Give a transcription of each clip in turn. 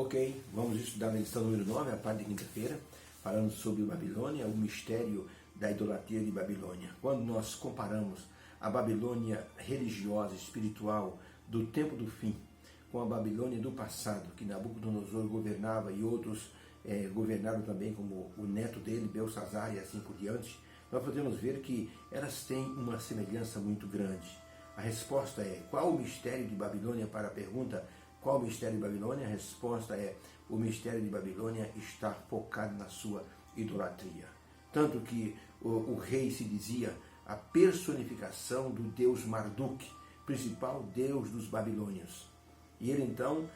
Ok, vamos estudar a lição número 9, a parte de quinta-feira, falando sobre Babilônia, o mistério da idolatria de Babilônia. Quando nós comparamos a Babilônia religiosa, espiritual, do tempo do fim, com a Babilônia do passado, que Nabucodonosor governava e outros governaram também, como o neto dele, Belsazar, e assim por diante, nós podemos ver que elas têm uma semelhança muito grande. A resposta é: qual o mistério de Babilônia? Para a pergunta, qual o mistério de Babilônia? A resposta é: o mistério de Babilônia está focado na sua idolatria. Tanto que o rei se dizia a personificação do deus Marduk, principal deus dos babilônios. E ele então,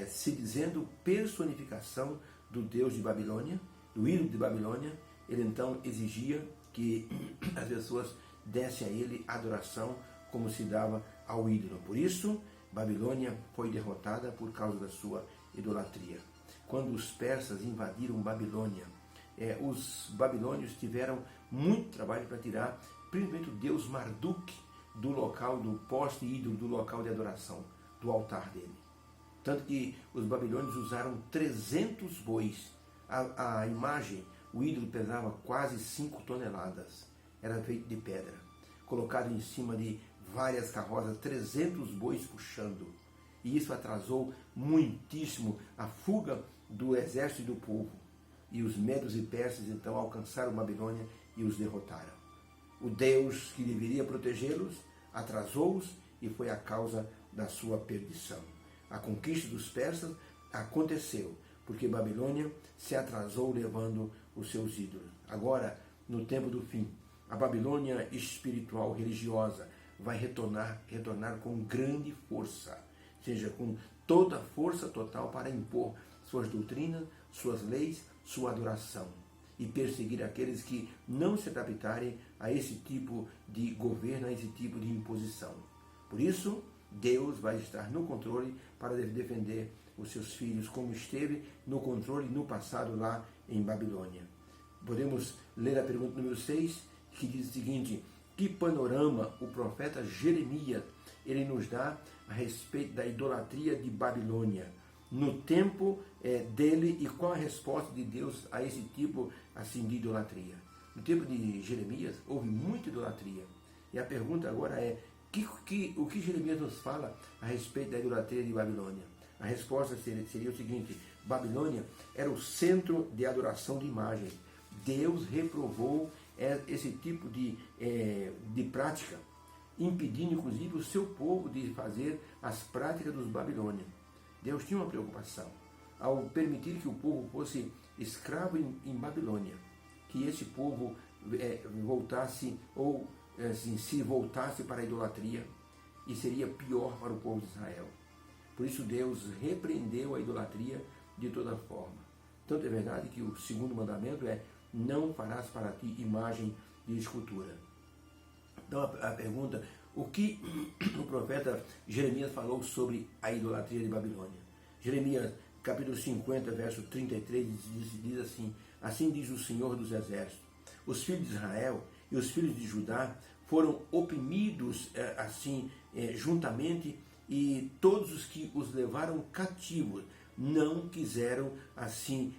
se dizendo personificação do deus de Babilônia, do ídolo de Babilônia, ele então exigia que as pessoas dessem a ele adoração como se dava ao ídolo. Por isso, Babilônia foi derrotada por causa da sua idolatria. Quando os persas invadiram Babilônia, os babilônios tiveram muito trabalho para tirar, principalmente o deus Marduk, do local do poste ídolo, do local de adoração, do altar dele. Tanto que os babilônios usaram 300 bois. A imagem, o ídolo pesava quase 5 toneladas. Era feito de pedra, colocado em cima de várias carroças, 300 bois puxando. E isso atrasou muitíssimo a fuga do exército e do povo. E os medos e persas então alcançaram Babilônia e os derrotaram. O Deus que deveria protegê-los atrasou-os e foi a causa da sua perdição. A conquista dos persas aconteceu porque Babilônia se atrasou levando os seus ídolos. Agora, no tempo do fim, a Babilônia espiritual religiosa vai retornar com grande força, seja com toda a força total para impor suas doutrinas, suas leis, sua adoração e perseguir aqueles que não se adaptarem a esse tipo de governo, a esse tipo de imposição. Por isso, Deus vai estar no controle para defender os seus filhos, como esteve no controle no passado lá em Babilônia. Podemos ler a pergunta número 6, que diz o seguinte: que panorama o profeta Jeremias ele nos dá a respeito da idolatria de Babilônia no tempo dele, e qual a resposta de Deus a esse tipo assim de idolatria? No tempo de Jeremias houve muita idolatria, e a pergunta agora é: o que Jeremias nos fala a respeito da idolatria de Babilônia? A resposta seria o seguinte: Babilônia era o centro de adoração de imagens. Deus reprovou esse tipo de prática, impedindo inclusive o seu povo de fazer as práticas dos babilônios. Deus tinha uma preocupação ao permitir que o povo fosse escravo em Babilônia, que esse povo voltasse ou assim, se voltasse para a idolatria, e seria pior para o povo de Israel. Por isso Deus repreendeu a idolatria de toda forma. Tanto é verdade que o segundo mandamento é: não farás para ti imagem de escultura. Então a pergunta: o que o profeta Jeremias falou sobre a idolatria de Babilônia? Jeremias capítulo 50, verso 33 diz assim: assim diz o Senhor dos Exércitos, os filhos de Israel e os filhos de Judá foram oprimidos juntamente, e todos os que os levaram cativos não quiseram assim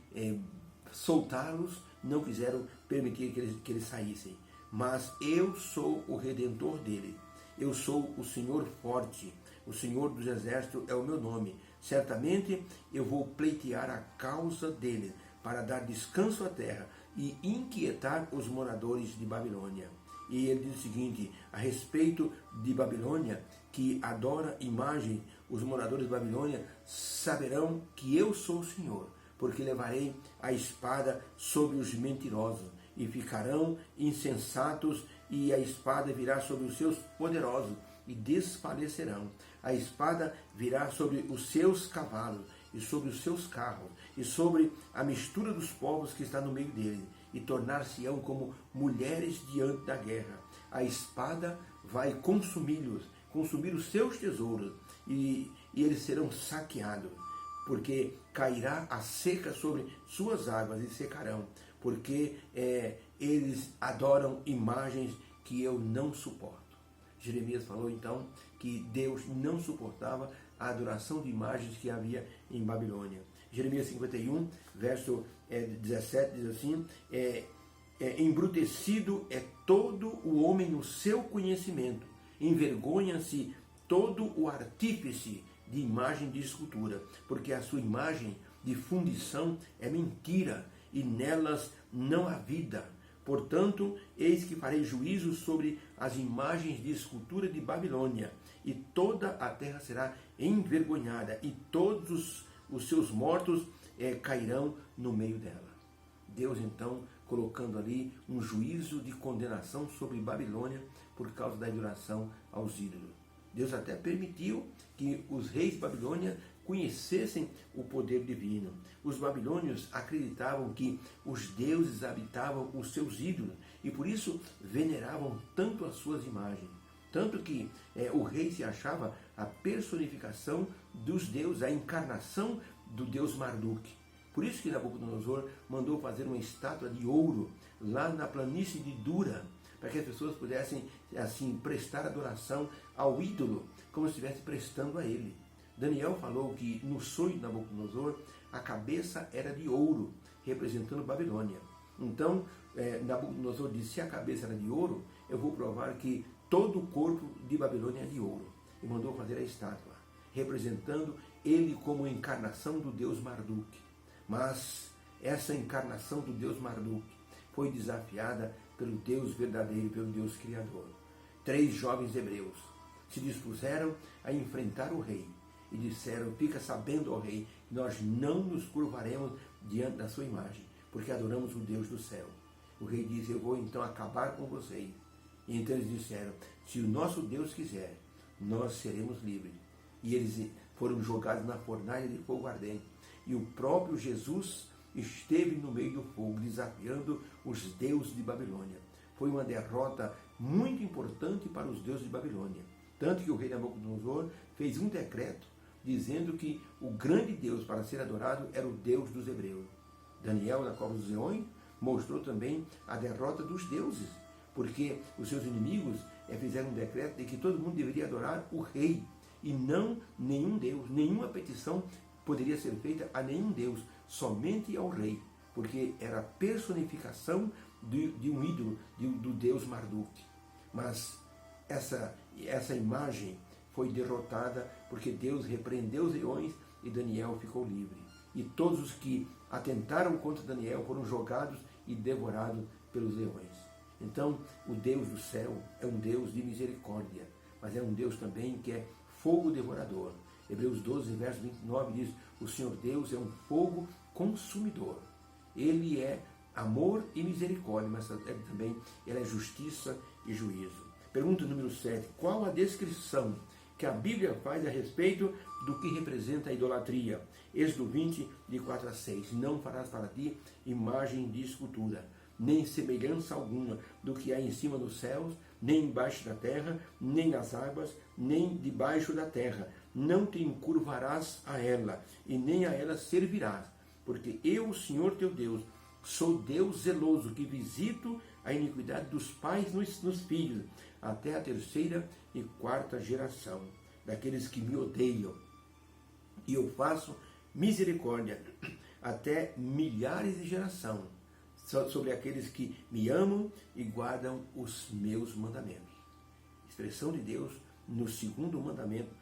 soltá-los, não quiseram permitir que eles saíssem. Mas eu sou o Redentor dele, eu sou o Senhor forte, o Senhor dos Exércitos é o meu nome. Certamente eu vou pleitear a causa dele, para dar descanso à terra e inquietar os moradores de Babilônia. E ele diz o seguinte a respeito de Babilônia, que adora imagem: os moradores de Babilônia saberão que eu sou o Senhor, porque levarei a espada sobre os mentirosos, e ficarão insensatos, e a espada virá sobre os seus poderosos, e desfalecerão. A espada virá sobre os seus cavalos, e sobre os seus carros, e sobre a mistura dos povos que está no meio dele, e tornar-se-ão como mulheres diante da guerra. A espada vai consumi-los, consumir os seus tesouros, e eles serão saqueados, porque cairá a seca sobre suas águas e secarão, porque eles adoram imagens que eu não suporto. Jeremias falou então que Deus não suportava a adoração de imagens que havia em Babilônia. Jeremias 51, verso 17, diz assim: embrutecido é todo o homem no seu conhecimento, envergonha-se todo o artífice de imagem de escultura, porque a sua imagem de fundição é mentira, e nelas não há vida. Portanto, eis que farei juízo sobre as imagens de escultura de Babilônia, e toda a terra será envergonhada, e todos os seus mortos cairão no meio dela. Deus, então, colocando ali um juízo de condenação sobre Babilônia por causa da adoração aos ídolos. Deus até permitiu que os reis de Babilônia conhecessem o poder divino. Os babilônios acreditavam que os deuses habitavam os seus ídolos e por isso veneravam tanto as suas imagens. Tanto que o rei se achava a personificação dos deuses, a encarnação do deus Marduk. Por isso que Nabucodonosor mandou fazer uma estátua de ouro lá na planície de Dura, para que as pessoas pudessem assim prestar adoração ao ídolo, como se estivesse prestando a ele. Daniel falou que no sonho de Nabucodonosor a cabeça era de ouro, representando Babilônia. Então Nabucodonosor disse: se a cabeça era de ouro, eu vou provar que todo o corpo de Babilônia é de ouro. E mandou fazer a estátua, representando ele como encarnação do deus Marduk. Mas essa encarnação do deus Marduk foi desafiada pelo Deus verdadeiro, pelo Deus Criador. 3 jovens hebreus se dispuseram a enfrentar o rei e disseram: fica sabendo, ó rei, que nós não nos curvaremos diante da sua imagem, porque adoramos o Deus do céu. O rei disse: eu vou então acabar com vocês. E então eles disseram: se o nosso Deus quiser, nós seremos livres. E eles foram jogados na fornalha de fogo ardente. E o próprio Jesus esteve no meio do fogo, desafiando os deuses de Babilônia. Foi uma derrota muito importante para os deuses de Babilônia. Tanto que o rei Nabucodonosor fez um decreto dizendo que o grande Deus para ser adorado era o Deus dos hebreus. Daniel, na cova dos leões, mostrou também a derrota dos deuses, porque os seus inimigos fizeram um decreto de que todo mundo deveria adorar o rei e não nenhum Deus. Nenhuma petição poderia ser feita a nenhum Deus, somente ao rei, porque era a personificação de um ídolo, do deus Marduk. Mas essa imagem foi derrotada porque Deus repreendeu os leões e Daniel ficou livre. E todos os que atentaram contra Daniel foram jogados e devorados pelos leões. Então, o Deus do céu é um Deus de misericórdia, mas é um Deus também que é fogo devorador. Hebreus 12, verso 29 diz: o Senhor Deus é um fogo consumidor. Ele é amor e misericórdia, mas também ele é justiça e juízo. Pergunta número 7. Qual a descrição que a Bíblia faz a respeito do que representa a idolatria? Êxodo 20, de 4 a 6. Não farás para ti imagem de escultura, nem semelhança alguma do que há em cima dos céus, nem embaixo da terra, nem nas águas, nem debaixo da terra. Não te encurvarás a ela, e nem a ela servirás, porque eu, o Senhor teu Deus, sou Deus zeloso, que visito a iniquidade dos pais nos filhos, até a 3ª e 4ª geração, daqueles que me odeiam. E eu faço misericórdia até milhares de gerações, sobre aqueles que me amam e guardam os meus mandamentos. Expressão de Deus no 2º mandamento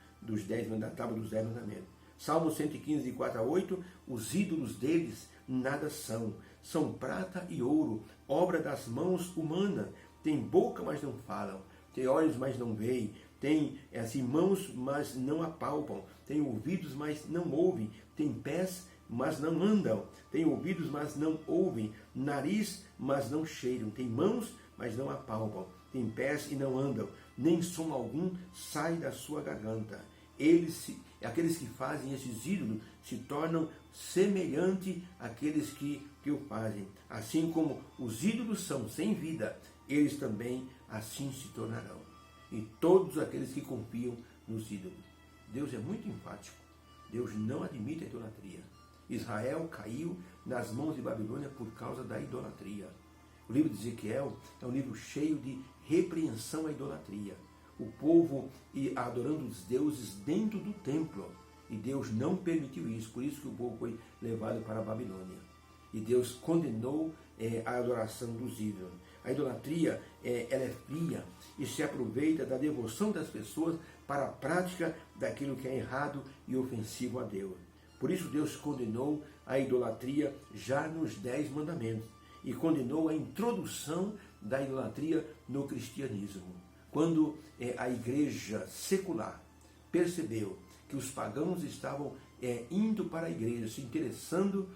da tábua dos 10 mandamentos. Salmo 115, de 4 a 8, os ídolos deles nada são prata e ouro, obra das mãos humanas, tem boca, mas não falam, tem olhos, mas não veem, tem mãos, mas não apalpam, tem ouvidos, mas não ouvem, tem pés, mas não andam, tem ouvidos, mas não ouvem, nariz, mas não cheiram, tem mãos, mas não apalpam, tem pés e não andam, nem som algum sai da sua garganta. Aqueles que fazem esses ídolos se tornam semelhantes àqueles que o fazem. Assim como os ídolos são sem vida, eles também assim se tornarão. E todos aqueles que confiam nos ídolos. Deus é muito enfático. Deus não admite a idolatria. Israel caiu nas mãos de Babilônia por causa da idolatria. O livro de Ezequiel é um livro cheio de repreensão à idolatria. o povo e adorando os deuses dentro do templo. E Deus não permitiu isso, por isso que o povo foi levado para a Babilônia. E Deus condenou a adoração dos ídolos. A idolatria ela é fria e se aproveita da devoção das pessoas para a prática daquilo que é errado e ofensivo a Deus. Por isso Deus condenou a idolatria já nos 10 mandamentos e condenou a introdução da idolatria no cristianismo. Quando a igreja secular percebeu que os pagãos estavam indo para a igreja, se interessando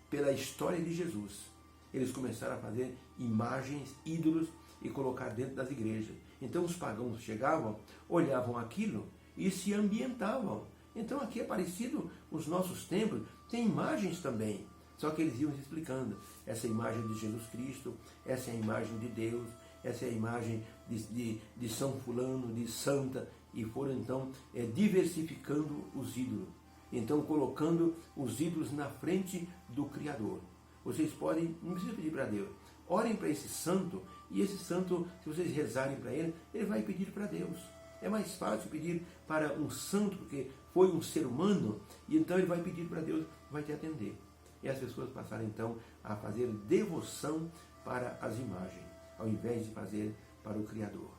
pela história de Jesus, eles começaram a fazer imagens, ídolos e colocar dentro das igrejas. Então os pagãos chegavam, olhavam aquilo e se ambientavam. Então aqui é parecido os nossos templos, tem imagens também. Só que eles iam explicando, essa imagem de Jesus Cristo, essa é a imagem de Deus, essa é a imagem de São Fulano, de Santa, e foram então diversificando os ídolos. Então colocando os ídolos na frente do Criador. Vocês podem, não precisa pedir para Deus, orem para esse santo, e esse santo, se vocês rezarem para ele, ele vai pedir para Deus. É mais fácil pedir para um santo, porque foi um ser humano, e então ele vai pedir para Deus, vai te atender. E as pessoas passaram então a fazer devoção para as imagens, ao invés de fazer para o Criador.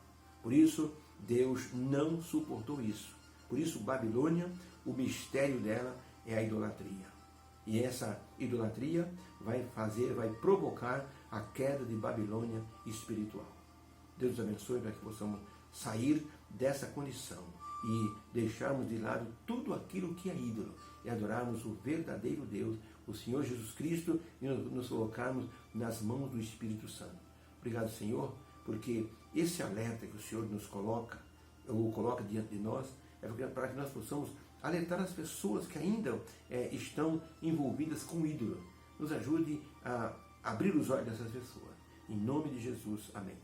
Por isso, Deus não suportou isso. Por isso, Babilônia, o mistério dela é a idolatria. E essa idolatria vai provocar a queda de Babilônia espiritual. Deus nos abençoe para que possamos sair dessa condição e deixarmos de lado tudo aquilo que é ídolo e adorarmos o verdadeiro Deus, o Senhor Jesus Cristo, e nos colocarmos nas mãos do Espírito Santo. Obrigado, Senhor, porque esse alerta que o Senhor nos coloca, ou coloca diante de nós, é para que nós possamos alertar as pessoas que ainda estão envolvidas com ídolo. Nos ajude a abrir os olhos dessas pessoas. Em nome de Jesus. Amém.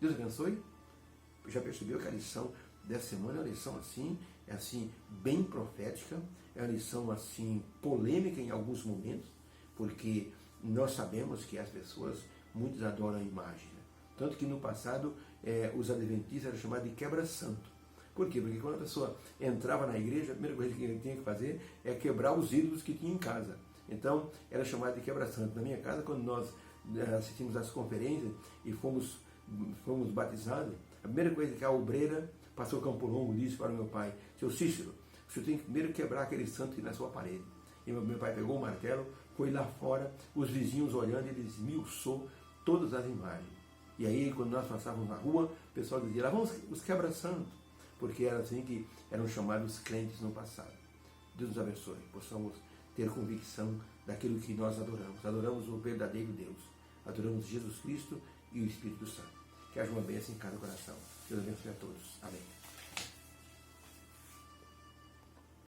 Deus abençoe. Já percebeu que a lição dessa semana é uma lição assim, bem profética, é uma lição assim, polêmica em alguns momentos, porque nós sabemos que as pessoas, muitos adoram a imagem. Né? Tanto que no passado, os adventistas eram chamados de quebra-santo. Por quê? Porque quando a pessoa entrava na igreja, a primeira coisa que ele tinha que fazer é quebrar os ídolos que tinha em casa. Então, era chamado de quebra-santo. Na minha casa, quando nós assistimos às conferências e fomos batizados, a primeira coisa que a obreira, pastor Campo Longo, disse para o meu pai: seu Cícero, o senhor tem que primeiro quebrar aquele santo na sua parede. E meu pai pegou o martelo, foi lá fora, os vizinhos olhando, ele esmiuçou todas as imagens. E aí, quando nós passávamos na rua, o pessoal dizia: lá vão os quebra-santos. Porque era assim que eram chamados crentes no passado. Deus nos abençoe, possamos ter convicção daquilo que nós adoramos. Adoramos o verdadeiro Deus. Adoramos Jesus Cristo e o Espírito Santo. Que haja uma bênção em cada coração. Deus abençoe a todos. Amém.